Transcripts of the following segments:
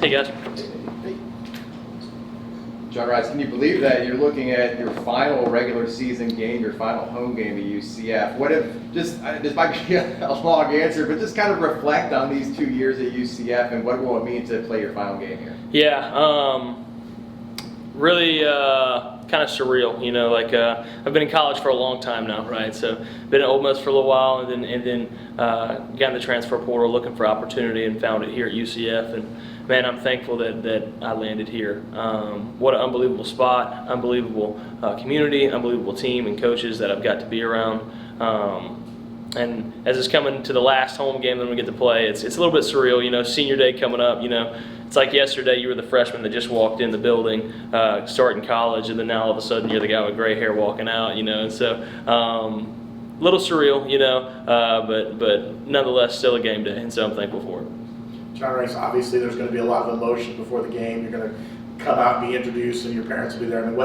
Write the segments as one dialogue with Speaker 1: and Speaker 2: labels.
Speaker 1: Hey, guys.
Speaker 2: John Rhys, can you believe that you're looking at your final regular season game, your final home game at UCF? What if, this might be a long answer, but just kind of reflect on these 2 years at UCF and what will it mean to play your final game here?
Speaker 1: Yeah, really kind of surreal, I've been in college for a long time now, right? So been at Ole Miss for a little while, and then got in the transfer portal looking for opportunity and found it here at UCF. And man, I'm thankful that I landed here. What an unbelievable spot, unbelievable community, unbelievable team and coaches that I've got to be around. And as it's coming to the last home game that we get to play, it's a little bit surreal. Senior day coming up. It's like yesterday you were the freshman that just walked in the building, starting college, and then now all of a sudden you're the guy with gray hair walking out. And so a little surreal, but nonetheless still a game day, and so I'm thankful for it.
Speaker 3: John Rhys, obviously there's going to be a lot of emotion before the game. You're going to come out and be introduced, and your parents will be there. I mean,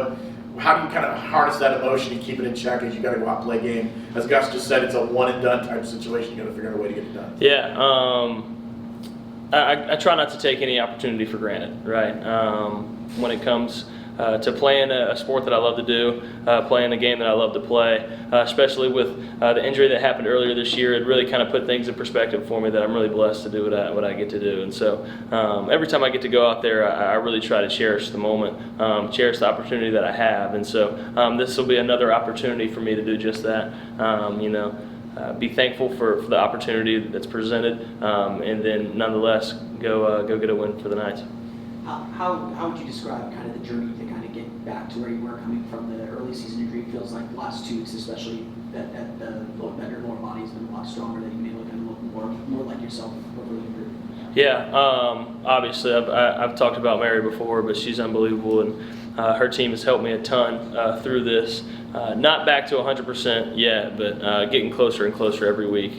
Speaker 3: how do you kind of harness that emotion and keep it in check as you got to go out and play a game? As Gus just said, it's a one and done type of situation. You got to figure out a way to get it done.
Speaker 1: Yeah, I try not to take any opportunity for granted, right? When it comes to playing a sport that I love to do, playing a game that I love to play, especially with the injury that happened earlier this year, it really kind of put things in perspective for me that I'm really blessed to do what I get to do. And so every time I get to go out there, I really try to cherish the moment, cherish the opportunity that I have. And so this will be another opportunity for me to do just that. Be thankful for the opportunity that's presented, and then nonetheless go get a win for the Knights.
Speaker 4: How would you describe kind of the journey to kind of get back to where you were coming from the early season injury? It feels like the last 2 weeks, especially that your lower body has been a lot stronger, that you've been able to kind of look more like yourself over the year.
Speaker 1: Yeah, obviously I've talked about Mary before, but she's unbelievable, and her team has helped me a ton through this. Not back to 100% yet, but getting closer and closer every week.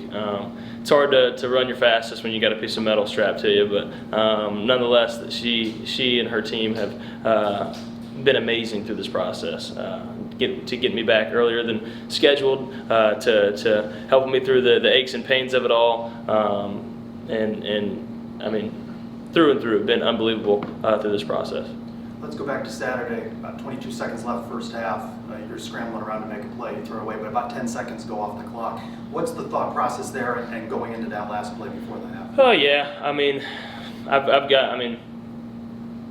Speaker 1: It's hard to run your fastest when you got a piece of metal strapped to you, but nonetheless, she and her team have been amazing through this process. To get me back earlier than scheduled, to helping me through the aches and pains of it all, and I mean, through and through, been unbelievable through this process.
Speaker 5: Let's go back to Saturday. About 22 seconds left first half. You're scrambling around to make a play, you throw away, but about 10 seconds go off the clock. What's the thought process there and going into that last play before the half?
Speaker 1: Oh yeah, I mean,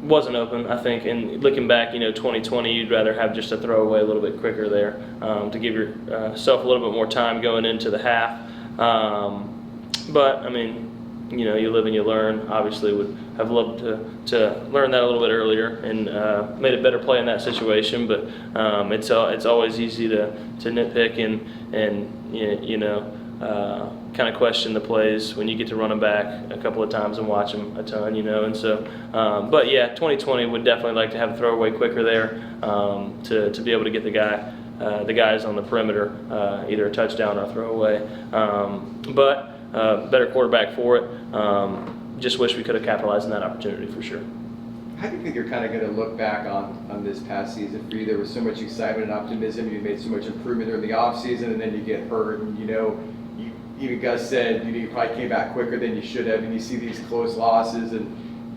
Speaker 1: wasn't open, I think, and looking back, 2020, you'd rather have just a throwaway a little bit quicker there to give yourself a little bit more time going into the half. But I mean, you live and you learn. Obviously, would have loved to learn that a little bit earlier and made a better play in that situation. But it's always easy to nitpick and kind of question the plays when you get to run them back a couple of times and watch them a ton, And so, but yeah, 2020 would definitely like to have a throwaway quicker there to be able to get the guys on the perimeter either a touchdown or a throwaway. But better quarterback for it. Just wish we could have capitalized on that opportunity for sure.
Speaker 2: How do you think you're kind of going to look back on this past season for you? There was so much excitement and optimism. You made so much improvement during the offseason, and then you get hurt. And, even Gus said, you probably came back quicker than you should have. And you see these close losses. And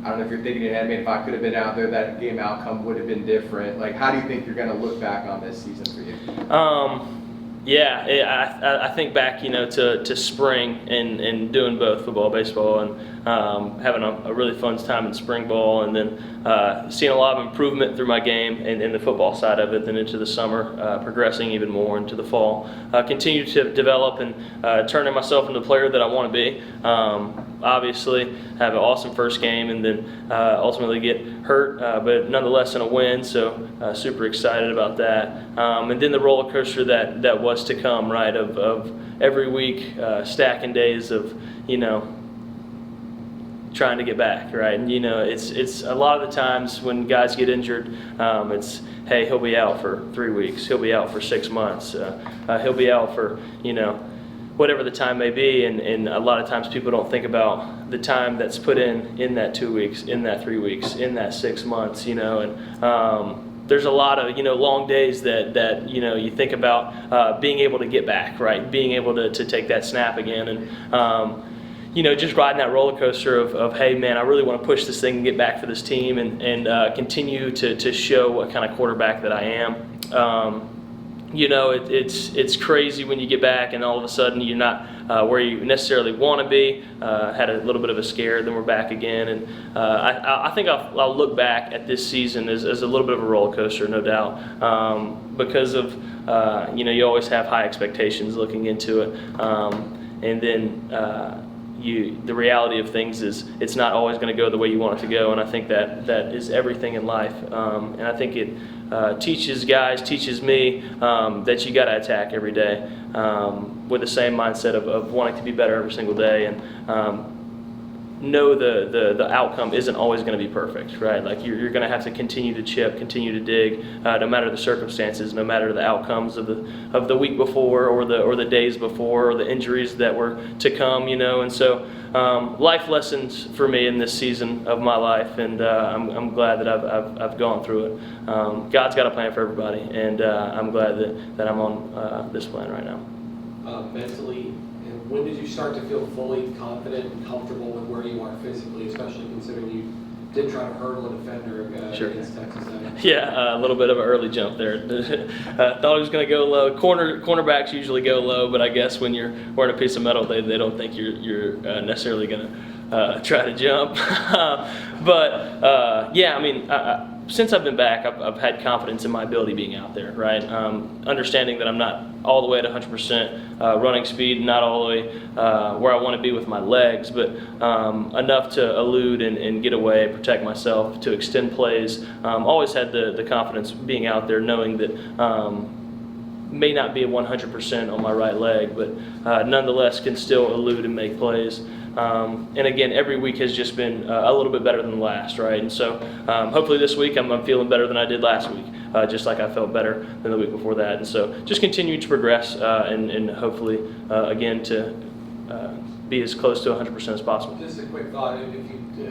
Speaker 2: I don't know if you're thinking in head, if I could have been out there, that game outcome would have been different. Like, how do you think you're going to look back on this season for you?
Speaker 1: Yeah, I think back, to spring and doing both football, baseball, and having a really fun time in spring ball, and then seeing a lot of improvement through my game and in the football side of it, then into the summer, progressing even more into the fall. Continue to develop and turning myself into the player that I want to be. Obviously, have an awesome first game and then ultimately get hurt, but nonetheless in a win, so super excited about that. And then the roller coaster that was to come, right, of every week stacking days of, trying to get back, right? And it's a lot of the times when guys get injured, it's, hey, he'll be out for 3 weeks, he'll be out for 6 months, he'll be out for, whatever the time may be, and a lot of times people don't think about the time that's put in that 2 weeks, in that 3 weeks, in that 6 months, and there's a lot of long days that you think about being able to get back, right? Being able to take that snap again, and just riding that roller coaster of hey man, I really want to push this thing and get back for this team and continue to show what kind of quarterback that I am. It's crazy when you get back and all of a sudden you're not where you necessarily want to be. Had a little bit of a scare, then we're back again, and I think I'll look back at this season as a little bit of a roller coaster, no doubt, because of you always have high expectations looking into it, and then the reality of things is it's not always going to go the way you want it to go, and I think that is everything in life, and I think it teaches me that you got to attack every day with the same mindset of wanting to be better every single day, and know the outcome isn't always going to be perfect, right? Like you're going to have to continue to chip, continue to dig, no matter the circumstances, no matter the outcomes of the week before or the days before or the injuries that were to come, and so life lessons for me in this season of my life, and I'm glad that I've gone through it. God's got a plan for everybody, and I'm glad that I'm on this plan right now.
Speaker 6: Mentally, and when did you start to feel fully confident and comfortable with where you are physically, especially considering you did try to hurdle a defender against Texas A&M?
Speaker 1: Yeah, a little bit of an early jump there. Thought he was going to go low. Cornerbacks usually go low, but I guess when you're wearing a piece of metal, they don't think you're necessarily going to try to jump. But yeah, I mean, since I've been back, I've had confidence in my ability being out there, right? Understanding that I'm not all the way at 100% running speed, not all the way where I want to be with my legs, but enough to elude and get away, protect myself, to extend plays. Always had the confidence being out there, knowing that may not be at 100% on my right leg, but nonetheless can still elude and make plays. And again, every week has just been a little bit better than the last, right? And so hopefully this week I'm feeling better than I did last week, just like I felt better than the week before that. And so just continue to progress and hopefully, again, to be as close to 100% as possible.
Speaker 6: Just a quick thought,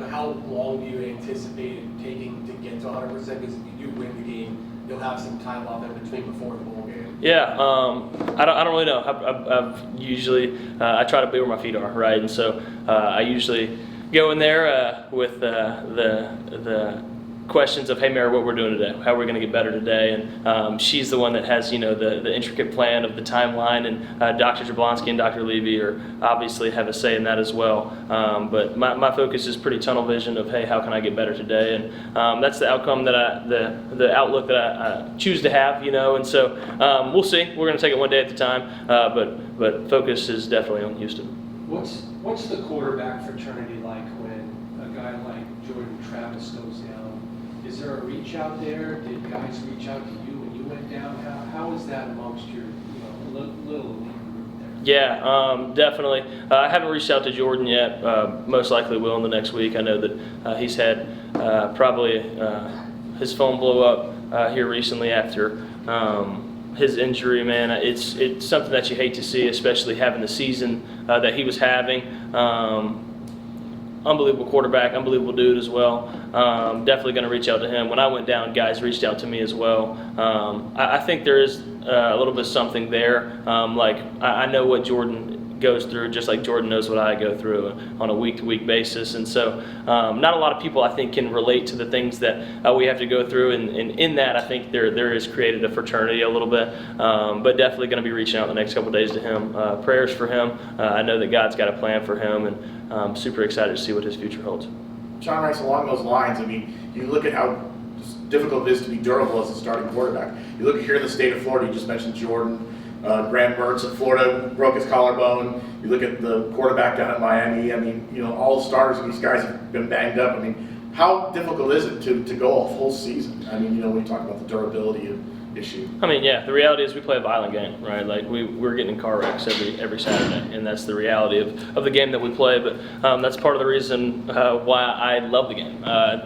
Speaker 6: how long do you anticipate it taking to get to 100%? Because if you do win the game, you'll have some time off in between before the bowl game.
Speaker 1: Yeah, I don't really know. I've usually I try to be where my feet are, right? And so I usually go in there with the questions of, hey, Mary, what we're doing today, how we're going to get better today, and she's the one that has the intricate plan of the timeline, and Dr. Jablonski and Dr. Levy are obviously have a say in that as well. But my focus is pretty tunnel vision of, hey, how can I get better today, and that's the outcome that the outlook that I choose to have, and so we'll see. We're going to take it one day at a time, but focus is definitely on Houston.
Speaker 7: What's the quarterback fraternity like when a guy like Jordan Travis goes down? Is there a reach out there? Did guys reach out to you when you went down? How is that amongst your little elite group there?
Speaker 1: Yeah, definitely. I haven't reached out to Jordan yet. Most likely will in the next week. I know that he's had probably his phone blow up here recently after his injury. Man, it's something that you hate to see, especially having the season that he was having. Unbelievable quarterback, unbelievable dude as well. Definitely going to reach out to him. When I went down, guys reached out to me as well. I think there is a little bit of something there. I know what Jordan goes through, just like Jordan knows what I go through on a week-to-week basis. And so not a lot of people, I think, can relate to the things that we have to go through. And in that, I think there is created a fraternity a little bit. But definitely going to be reaching out the next couple of days to him. Prayers for him. I know that God's got a plan for him, and I'm super excited to see what his future holds.
Speaker 3: John Rhys, along those lines, I mean, you look at how difficult it is to be durable as a starting quarterback. You look at here in the state of Florida, you just mentioned Jordan. Graham Mertz in Florida broke his collarbone. You look at the quarterback down at Miami. I mean, all the starters of these guys have been banged up. I mean, how difficult is it to go a full season? I mean, when you talk about the durability issue.
Speaker 1: I mean, yeah, the reality is we play a violent game, right? Like we're getting in car wrecks every Saturday, and that's the reality of the game that we play. But that's part of the reason why I love the game.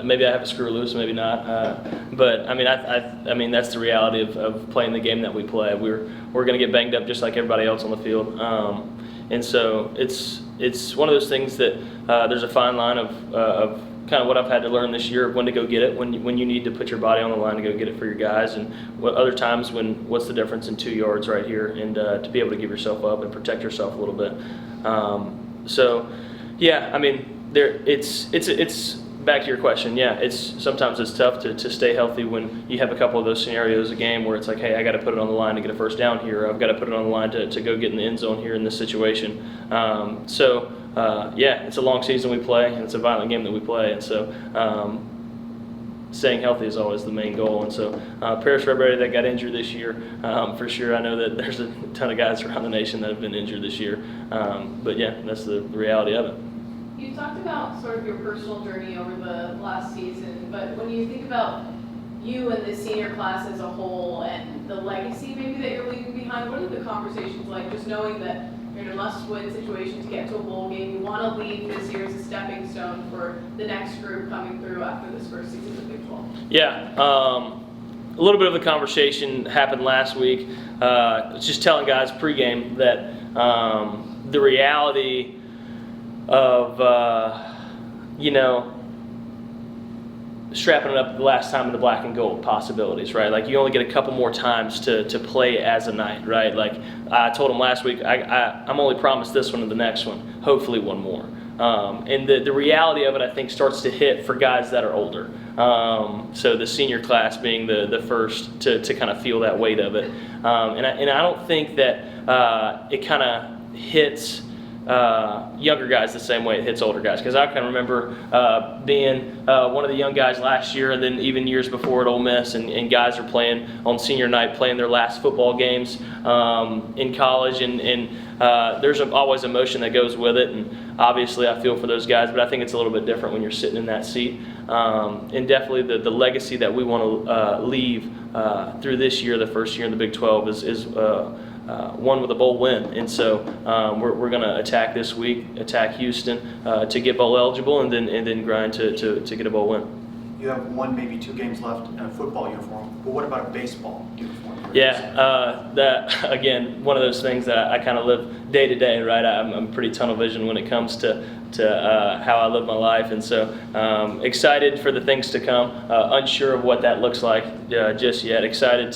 Speaker 1: Maybe I have a screw loose, maybe not. But I mean, that's the reality of playing the game that we play. We're going to get banged up just like everybody else on the field, and so it's one of those things that there's a fine line of kind of what I've had to learn this year of when to go get it, when you need to put your body on the line to go get it for your guys, and what other times what's the difference in 2 yards right here, and to be able to give yourself up and protect yourself a little bit. So Yeah, I mean, it's back to your question. Yeah, sometimes it's tough to stay healthy when you have a couple of those scenarios a game where it's like, hey, I got to put it on the line to get a first down here. Or I've got to put it on the line to go get in the end zone here in this situation. Yeah, it's a long season we play, and it's a violent game that we play, and so staying healthy is always the main goal. And so prayers for everybody that got injured this year. For sure, I know that there's a ton of guys around the nation that have been injured this year. But yeah, that's the reality of it.
Speaker 8: You talked about sort of your personal journey over the last season, but when you think about you and the senior class as a whole and the legacy maybe that you're leaving behind, what are the conversations like, just knowing that you're in a must-win situation to get to a bowl game, you want to leave this year as a stepping stone for the next group coming through after this first season of the Big 12?
Speaker 1: Yeah, a little bit of the conversation happened last week. Just telling guys pregame that the reality of strapping it up the last time in the black and gold possibilities, right? Like you only get a couple more times to play as a Knight, right? Like I told him last week, I'm only promised this one and the next one, hopefully one more. And the reality of it, I think, starts to hit for guys that are older. So the senior class being the first to kind of feel that weight of it. And I don't think that it kind of hits younger guys the same way it hits older guys, because I can remember being one of the young guys last year, and then even years before at Ole Miss, and guys are playing on senior night, playing their last football games in college, and there's always emotion that goes with it, and obviously I feel for those guys, but I think it's a little bit different when you're sitting in that seat. And definitely the legacy that we want to leave through this year, the first year in the Big 12, is one with a bowl win. And so we're going to attack this week, attack Houston to get bowl eligible, and then grind to get a bowl win.
Speaker 5: You have 1, maybe 2 games left in a football uniform, but what about a baseball uniform?
Speaker 1: Yeah, that again, one of those things that I kind of live day to day, right? I'm pretty tunnel vision when it comes to how I live my life, and so excited for the things to come. Unsure of what that looks like just yet. Excited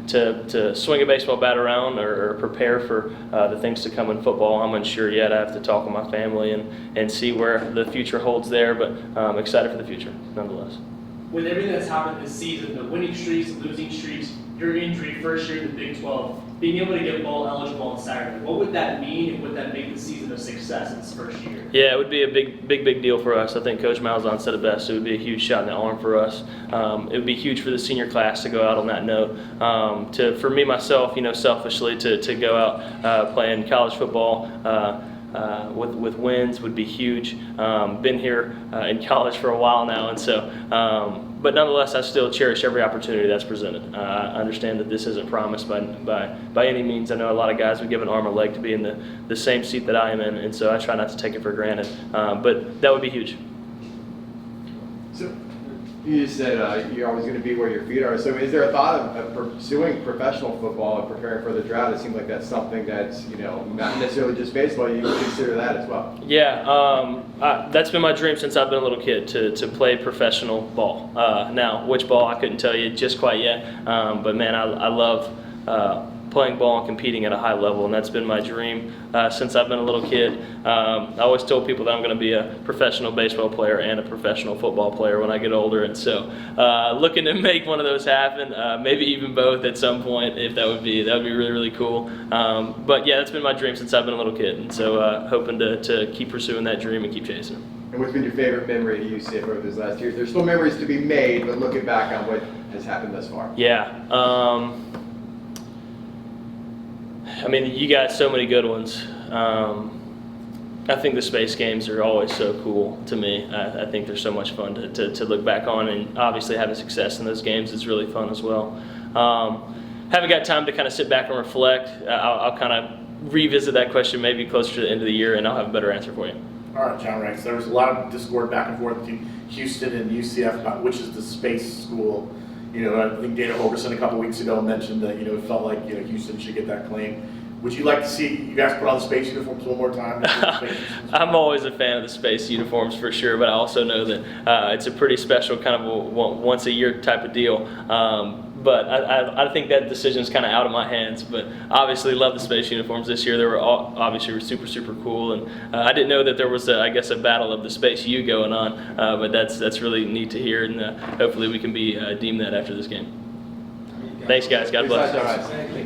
Speaker 1: to swing a baseball bat around or prepare for the things to come in football. I'm unsure yet. I have to talk with my family and see where the future holds there, but I'm excited for the future nonetheless.
Speaker 9: With everything that's happened this season, the winning streaks, the losing streaks, your injury first year in the Big 12, being able to get bowl eligible on Saturday, what would that mean, and would that make the season a success in its first year? Yeah, it would be a big deal for us. I think Coach Malzahn said it best. It would be a huge shot in the arm for us. It would be huge for the senior class to go out on that note. For me, myself, selfishly, to go out playing college football with wins would be huge. Been here in college for a while now, and so but nonetheless, I still cherish every opportunity that's presented. I understand that this isn't promised by any means. I know a lot of guys would give an arm or leg to be in the same seat that I am in, and so I try not to take it for granted. But that would be huge.
Speaker 2: So you just said you're always going to be where your feet are. So is there a thought of pursuing professional football and preparing for the draft? It seems like that's something that's not necessarily just baseball. You would consider that as well.
Speaker 1: Yeah, that's been my dream since I've been a little kid, to play professional ball. Now, which ball, I couldn't tell you just quite yet. But man, I love playing ball and competing at a high level, and that's been my dream since I've been a little kid. I always told people that I'm going to be a professional baseball player and a professional football player when I get older, and so looking to make one of those happen, maybe even both at some point, if that would be really, really cool. But yeah, that's been my dream since I've been a little kid, and so hoping to keep pursuing that dream and keep chasing it.
Speaker 2: And what's been your favorite memory at UCF over these last years? There's still memories to be made, but looking back on what has happened thus far.
Speaker 1: Yeah. I mean, you got so many good ones. I think the space games are always so cool to me. I think they're so much fun to look back on, and obviously having success in those games is really fun as well. Haven't got time to kind of sit back and reflect. I'll kind of revisit that question maybe closer to the end of the year, and I'll have a better answer for you.
Speaker 3: All right, John Rhys. There was a lot of discord back and forth between Houston and UCF about which is the space school. I think Dana Holgerson a couple weeks ago mentioned that it felt like Houston should get that claim. Would you like to see you guys put on the space uniforms one more time?
Speaker 1: I'm always a fan of the space uniforms for sure, but I also know that it's a pretty special kind of a once a year type of deal. But I think that decision is kind of out of my hands. But obviously, love the space uniforms this year. They were obviously super cool, and I didn't know that there was I guess a battle of the space U going on. But that's really neat to hear, and hopefully we can be deemed that after this game. Thanks, guys. God bless.
Speaker 2: Good job, guys.